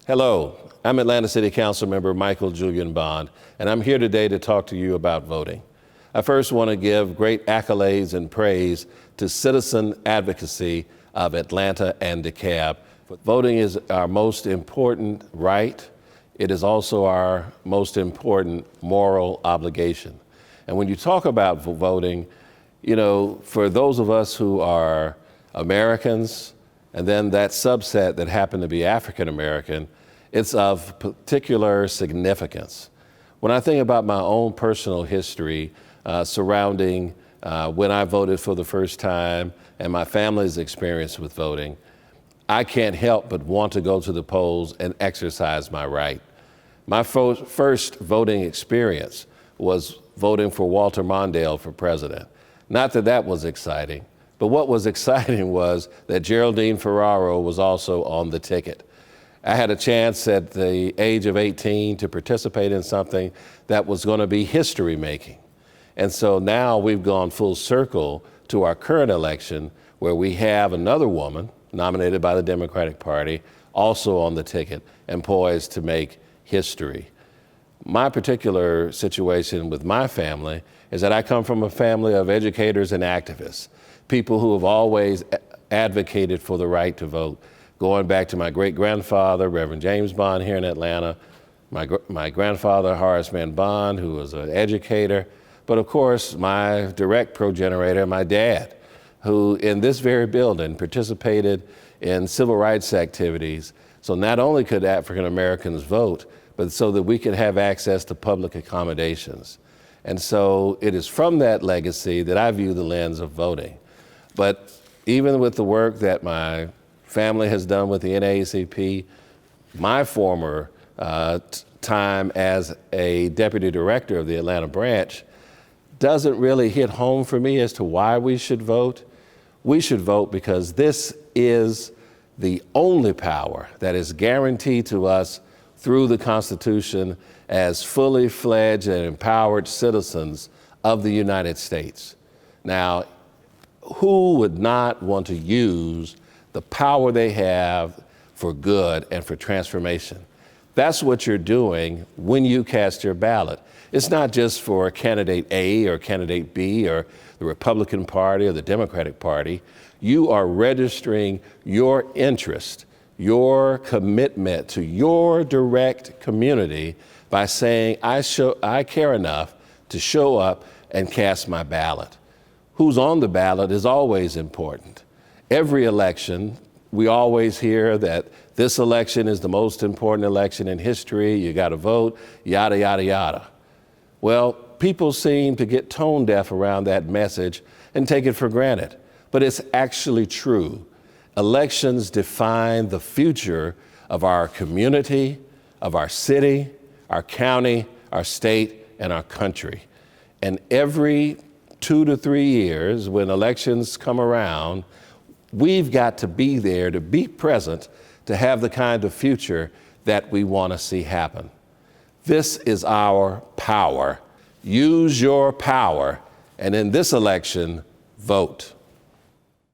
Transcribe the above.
Hello, I'm Atlanta City Council member Michael Julian Bond, and I'm here today to talk to you about voting. I first want to give great accolades and praise to citizen advocacy of Atlanta and DeKalb. Voting is our most important right. It is also our most important moral obligation. And when you talk about voting, you know, for those of us who are Americans, and then that subset that happen to be African American, it's of particular significance. When I think about my own personal history surrounding when I voted for the first time and my family's experience with voting, I can't help but want to go to the polls and exercise my right. My first voting experience was voting for Walter Mondale for president. Not that that was exciting, but what was exciting was that Geraldine Ferraro was also on the ticket. I had a chance at the age of 18 to participate in something that was going to be history making. And so now we've gone full circle to our current election where we have another woman nominated by the Democratic Party also on the ticket and poised to make history. My particular situation with my family is that I come from a family of educators and activists, people who have always advocated for the right to vote, going back to my great-grandfather, Reverend James Bond here in Atlanta, my grandfather, Horace Mann Bond, who was an educator, but of course, my direct progenitor, my dad, who in this very building participated in civil rights activities. So not only could African Americans vote, but so that we could have access to public accommodations. And so it is from that legacy that I view the lens of voting. But even with the work that my family has done with the NAACP, my former time as a deputy director of the Atlanta branch doesn't really hit home for me as to why we should vote. We should vote because this is the only power that is guaranteed to us through the Constitution as fully fledged and empowered citizens of the United States. Now, who would not want to use the power they have for good and for transformation? That's what you're doing when you cast your ballot. It's not just for candidate A or candidate B or the Republican Party or the Democratic Party. You are registering your interest, your commitment to your direct community by saying, I care enough to show up and cast my ballot. Who's on the ballot is always important. Every election, we always hear that this election is the most important election in history, you gotta vote, yada, yada, yada. Well, people seem to get tone deaf around that message and take it for granted, but it's actually true. Elections define the future of our community, of our city, our county, our state, and our country. And every 2 to 3 years, when elections come around, we've got to be there, to be present, to have the kind of future that we want to see happen. This is our power. Use your power, and in this election, vote.